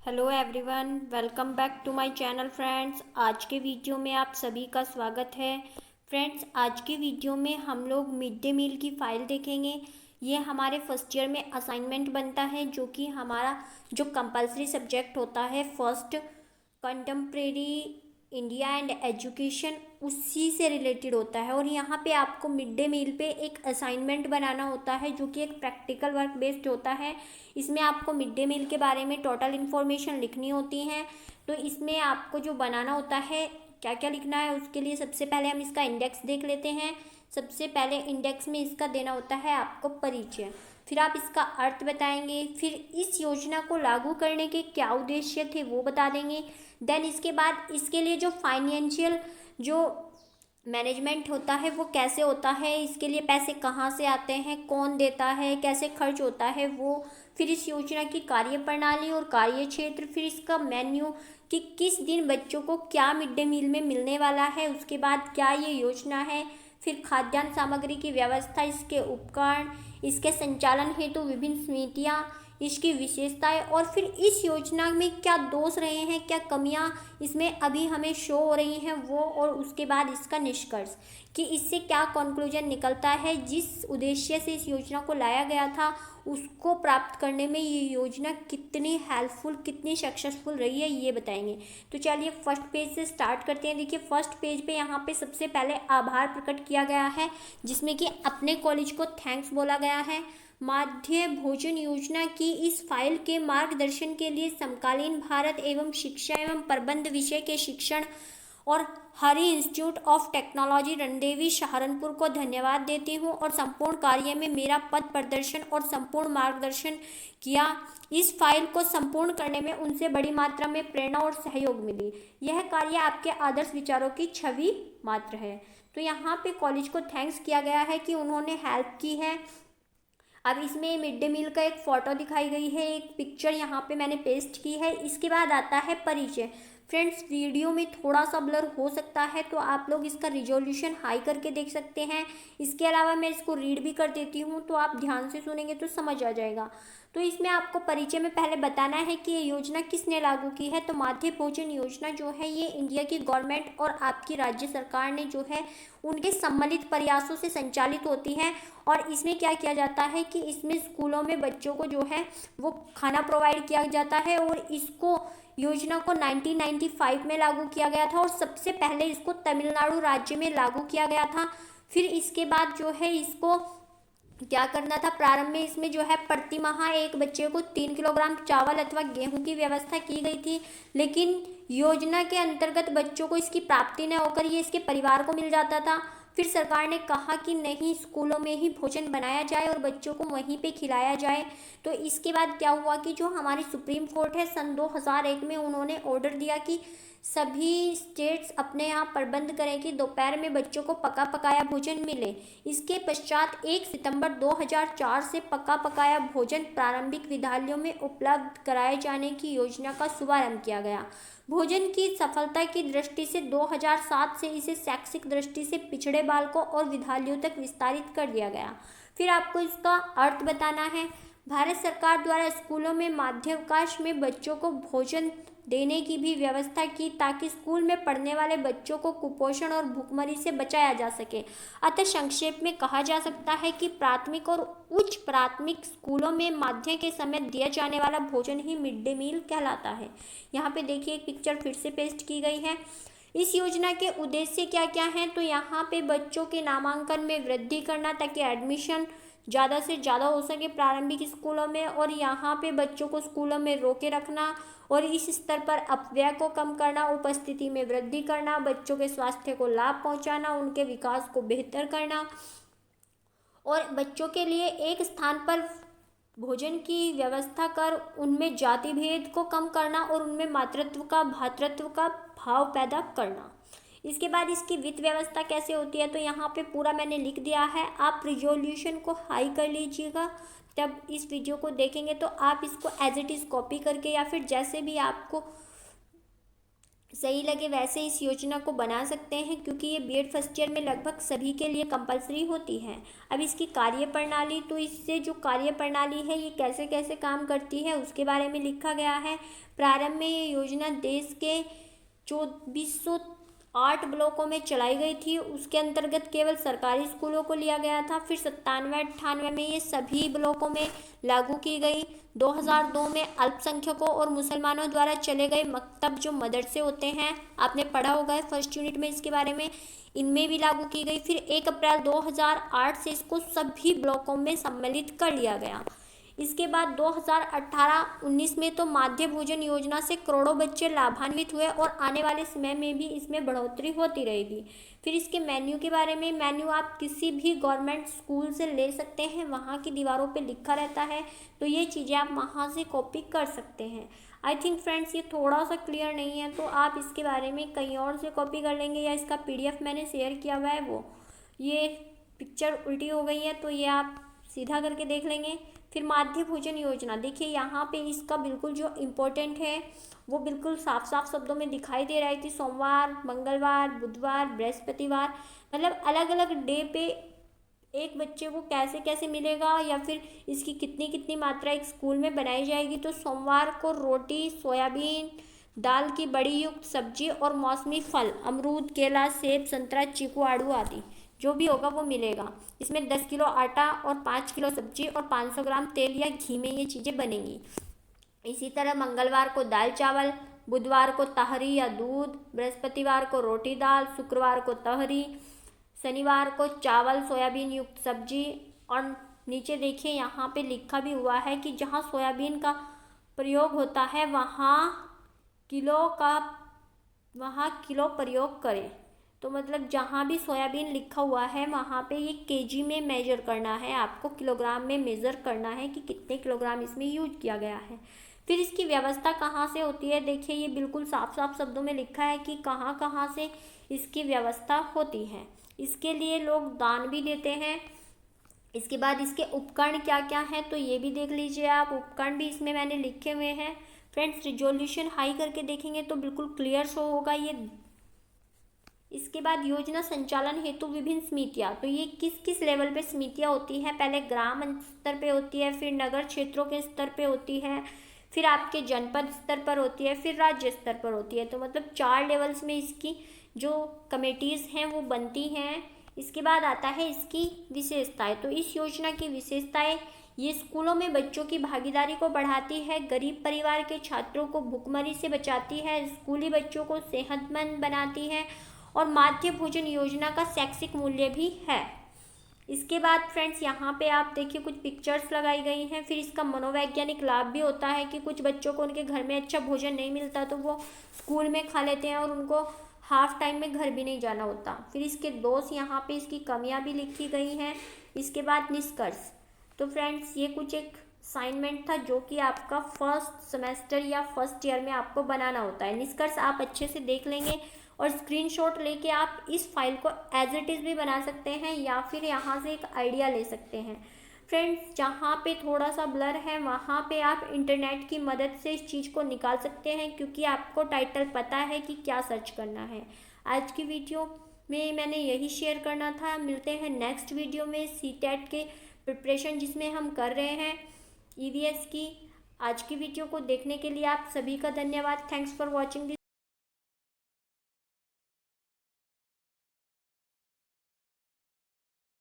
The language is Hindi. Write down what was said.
Hello everyone, welcome back to my channel friends. आज के वीडियो में आप सभी का स्वागत है। फ्रेंड्स, आज की वीडियो में हम लोग मिड डे मील की फ़ाइल देखेंगे। ये हमारे फर्स्ट ईयर में असाइनमेंट बनता है, जो कि हमारा जो कंपलसरी सब्जेक्ट होता है first contemporary India and education, उसी से रिलेटेड होता है। और यहाँ पे आपको मिड डे मील पे एक असाइनमेंट बनाना होता है, जो कि एक प्रैक्टिकल वर्क बेस्ड होता है। इसमें आपको मिड डे मील के बारे में टोटल इन्फॉर्मेशन लिखनी होती है। तो इसमें आपको जो बनाना होता है, क्या क्या लिखना है, उसके लिए सबसे पहले हम इसका इंडेक्स देख लेते हैं। सबसे पहले इंडेक्स में इसका देना होता है आपको परिचय, फिर आप इसका अर्थ बताएंगे, फिर इस योजना को लागू करने के क्या उद्देश्य थे वो बता देंगे। देन इसके बाद इसके लिए जो फाइनेंशियल जो मैनेजमेंट होता है वो कैसे होता है, इसके लिए पैसे कहाँ से आते हैं, कौन देता है, कैसे खर्च होता है वो, फिर इस योजना की कार्यप्रणाली और कार्य क्षेत्र, फिर इसका मेन्यू कि किस दिन बच्चों को क्या मिड डे मील में मिलने वाला है, उसके बाद क्या ये योजना है, फिर खाद्यान्न सामग्री की व्यवस्था, इसके उपकरण, इसके संचालन हेतु विभिन्न समितियाँ, इसकी विशेषताएं, और फिर इस योजना में क्या दोष रहे हैं, क्या कमियां इसमें अभी हमें शो हो रही हैं वो, और उसके बाद इसका निष्कर्ष कि इससे क्या कंक्लूजन निकलता है। जिस उद्देश्य से इस योजना को लाया गया था उसको प्राप्त करने में ये योजना कितनी हेल्पफुल, कितनी सक्सेसफुल रही है, ये बताएंगे। तो चलिए फर्स्ट पेज से स्टार्ट करते हैं। देखिए फर्स्ट पेज पे यहाँ पे सबसे पहले आभार प्रकट किया गया है, जिसमें कि अपने कॉलेज को थैंक्स बोला गया है। माध्य भोजन योजना की इस फाइल के मार्गदर्शन के लिए समकालीन भारत एवं शिक्षा एवं प्रबंध विषय के शिक्षण और Hari institute of technology Randevi Saharanpur को धन्यवाद देती हूँ, और संपूर्ण कार्य में मेरा पथ प्रदर्शन और संपूर्ण मार्गदर्शन किया। इस फाइल को संपूर्ण करने में उनसे बड़ी मात्रा में प्रेरणा और सहयोग मिली। यह कार्य आपके आदर्श विचारों की छवि मात्र है। तो यहाँ पे कॉलेज को थैंक्स किया गया है कि उन्होंने हेल्प की है। अब इसमें मिड डे मील का एक फ़ोटो दिखाई गई है, एक पिक्चर यहाँ पे मैंने पेस्ट की है। इसके बाद आता है परिचय। फ्रेंड्स, वीडियो में थोड़ा सा ब्लर हो सकता है, तो आप लोग इसका रिजोल्यूशन हाई करके देख सकते हैं। इसके अलावा मैं इसको रीड भी कर देती हूँ, तो आप ध्यान से सुनेंगे तो समझ आ जाएगा। तो इसमें आपको परिचय में पहले बताना है कि ये योजना किसने लागू की है। तो माध्य भोजन योजना जो है ये इंडिया की गवर्नमेंट और आपकी राज्य सरकार ने जो है उनके सम्मिलित प्रयासों से संचालित होती है। और इसमें क्या किया जाता है कि इसमें स्कूलों में बच्चों को जो है वो खाना प्रोवाइड किया जाता है, और इसको योजना को 1995 में लागू किया गया था, और सबसे पहले इसको तमिलनाडु राज्य में लागू किया गया था। फिर इसके बाद जो है इसको क्या करना था, प्रारंभ में इसमें जो है प्रति माह एक बच्चे को 3 किलोग्राम चावल अथवा गेहूं की व्यवस्था की गई थी। लेकिन योजना के अंतर्गत बच्चों को इसकी प्राप्ति न होकर ये इसके परिवार को मिल जाता था। फिर सरकार ने कहा कि नहीं, स्कूलों में ही भोजन बनाया जाए और बच्चों को वहीं पे खिलाया जाए। तो इसके बाद क्या हुआ कि जो हमारी सुप्रीम कोर्ट है, सन 2001 में उन्होंने ऑर्डर दिया कि सभी स्टेट्स अपने यहाँ प्रबंध करें कि दोपहर में बच्चों को पका पकाया भोजन मिले। इसके पश्चात 1 सितंबर 2004 से पका पकाया भोजन प्रारंभिक विद्यालयों में उपलब्ध कराए जाने की योजना का शुभारंभ किया गया। भोजन की सफलता की दृष्टि से 2007 से इसे शैक्षिक दृष्टि से पिछड़े बालकों और विद्यालयों तक विस्तारित कर दिया गया। फिर आपको इसका अर्थ बताना है। भारत सरकार द्वारा स्कूलों में माध्यावकाश में बच्चों को भोजन देने की भी व्यवस्था की, ताकि स्कूल में पढ़ने वाले बच्चों को कुपोषण और भूखमरी से बचाया जा सके। अतः संक्षेप में कहा जा सकता है कि प्राथमिक और उच्च प्राथमिक स्कूलों में माध्य के समय दिया जाने वाला भोजन ही मिड डे मील कहलाता है। यहाँ पे देखिए एक पिक्चर फिर से पेस्ट की गई है। इस योजना के उद्देश्य क्या क्या हैं, तो यहाँ पे बच्चों के नामांकन में वृद्धि करना, ताकि एडमिशन ज़्यादा से ज़्यादा हो सके प्रारंभिक स्कूलों में, और यहाँ पे बच्चों को स्कूलों में रोके रखना, और इस स्तर पर अपव्यय को कम करना, उपस्थिति में वृद्धि करना, बच्चों के स्वास्थ्य को लाभ पहुँचाना, उनके विकास को बेहतर करना, और बच्चों के लिए एक स्थान पर भोजन की व्यवस्था कर उनमें जाति भेद को कम करना, और उनमें मातृत्व का भातृत्व का भाव पैदा करना। इसके बाद इसकी वित्त व्यवस्था कैसे होती है, तो यहाँ पे पूरा मैंने लिख दिया है। आप रिजोल्यूशन को हाई कर लीजिएगा, तब इस वीडियो को देखेंगे तो आप इसको एज इट इज़ कॉपी करके या फिर जैसे भी आपको सही लगे वैसे इस योजना को बना सकते हैं, क्योंकि ये बीएड फर्स्ट ईयर में लगभग सभी के लिए कंपलसरी होती है। अब इसकी कार्यप्रणाली, तो इससे जो कार्यप्रणाली है ये कैसे कैसे काम करती है उसके बारे में लिखा गया है। प्रारंभ में ये योजना देश के 2408 ब्लॉकों में चलाई गई थी। उसके अंतर्गत केवल सरकारी स्कूलों को लिया गया था। फिर 97-98 में ये सभी ब्लॉकों में लागू की गई। 2002 में अल्पसंख्यकों और मुसलमानों द्वारा चले गए मकतब जो मदरसे होते हैं, आपने पढ़ा होगा फर्स्ट यूनिट में इसके बारे में, इनमें भी लागू की गई। फिर 1 अप्रैल 2008 से इसको सभी ब्लॉकों में सम्मिलित कर लिया गया। इसके बाद 2018-19 में तो माध्य भोजन योजना से करोड़ों बच्चे लाभान्वित हुए और आने वाले समय में भी इसमें बढ़ोतरी होती रहेगी। फिर इसके मेन्यू के बारे में, मेन्यू आप किसी भी गवर्नमेंट स्कूल से ले सकते हैं, वहाँ की दीवारों पे लिखा रहता है, तो ये चीज़ें आप वहाँ से कॉपी कर सकते हैं। आई थिंक फ्रेंड्स ये थोड़ा सा क्लियर नहीं है, तो आप इसके बारे में कहीं और से कॉपी कर लेंगे, या इसका PDF मैंने शेयर किया हुआ है वो, ये पिक्चर उल्टी हो गई है तो ये आप सीधा करके देख लेंगे। फिर माध्य भोजन योजना, देखिए यहाँ पे इसका बिल्कुल जो इम्पोर्टेंट है वो बिल्कुल साफ साफ शब्दों में दिखाई दे रहा है कि सोमवार, मंगलवार, बुधवार, बृहस्पतिवार, मतलब अलग अलग डे पे एक बच्चे को कैसे कैसे मिलेगा, या फिर इसकी कितनी कितनी मात्रा एक स्कूल में बनाई जाएगी। तो सोमवार को रोटी, सोयाबीन दाल की बड़ी युक्त सब्जी और मौसमी फल, अमरूद, केला, सेब, संतरा, चीकू, आड़ू आदि जो भी होगा वो मिलेगा। इसमें 10 किलो आटा और 5 किलो सब्जी और 500 ग्राम तेल या घी में ये चीज़ें बनेंगी। इसी तरह मंगलवार को दाल चावल, बुधवार को तहरी या दूध, बृहस्पतिवार को रोटी दाल, शुक्रवार को तहरी, शनिवार को चावल सोयाबीन युक्त सब्जी। और नीचे देखिए यहाँ पे लिखा भी हुआ है कि जहाँ सोयाबीन का प्रयोग होता है वहाँ किलो प्रयोग करें। तो मतलब जहाँ भी सोयाबीन लिखा हुआ है वहाँ पे ये केजी में मेजर करना है, आपको किलोग्राम में मेज़र करना है कि कितने किलोग्राम इसमें यूज किया गया है। फिर इसकी व्यवस्था कहाँ से होती है, देखिए ये बिल्कुल साफ साफ शब्दों में लिखा है कि कहाँ कहाँ से इसकी व्यवस्था होती है। इसके लिए लोग दान भी देते हैं। इसके बाद इसके उपकरण क्या क्या हैं तो ये भी देख लीजिए आप, उपकरण भी इसमें मैंने लिखे हुए हैं। फ्रेंड्स रिजोल्यूशन हाई करके देखेंगे तो बिल्कुल क्लियर शो होगा ये। इसके बाद योजना संचालन हेतु विभिन्न समितियाँ, तो ये किस किस लेवल पे समितियाँ होती हैं, पहले ग्राम स्तर पे होती है, फिर नगर क्षेत्रों के स्तर पे होती है, फिर आपके जनपद स्तर पर होती है, फिर राज्य स्तर पर होती है। तो मतलब 4 लेवल्स में इसकी जो कमेटीज़ हैं वो बनती हैं। इसके बाद आता है इसकी विशेषताएं, तो इस योजना की विशेषताएं, ये स्कूलों में बच्चों की भागीदारी को बढ़ाती है, गरीब परिवार के छात्रों को भुखमरी से बचाती है, स्कूली बच्चों को सेहतमंद बनाती है, और माध्य भोजन योजना का शैक्षिक मूल्य भी है। इसके बाद फ्रेंड्स यहाँ पे आप देखिए कुछ पिक्चर्स लगाई गई हैं। फिर इसका मनोवैज्ञानिक लाभ भी होता है कि कुछ बच्चों को उनके घर में अच्छा भोजन नहीं मिलता तो वो स्कूल में खा लेते हैं और उनको हाफ टाइम में घर भी नहीं जाना होता। फिर इसके दोष, यहाँ पे इसकी कमियाँ भी लिखी गई हैं। इसके बाद निष्कर्ष, तो फ्रेंड्स ये कुछ एक असाइनमेंट था जो कि आपका फर्स्ट सेमेस्टर या फर्स्ट ईयर में आपको बनाना होता है। निष्कर्ष आप अच्छे से देख लेंगे और स्क्रीनशॉट लेके आप इस फाइल को एज इट इज़ भी बना सकते हैं, या फिर यहाँ से एक आइडिया ले सकते हैं। फ्रेंड्स जहाँ पे थोड़ा सा ब्लर है वहाँ पे आप इंटरनेट की मदद से इस चीज़ को निकाल सकते हैं, क्योंकि आपको टाइटल पता है कि क्या सर्च करना है। आज की वीडियो में मैंने यही शेयर करना था। मिलते हैं नेक्स्ट वीडियो में CTET के प्रिपरेशन जिसमें हम कर रहे हैं EVS की। आज की वीडियो को देखने के लिए आप सभी का धन्यवाद। Thanks for watching this.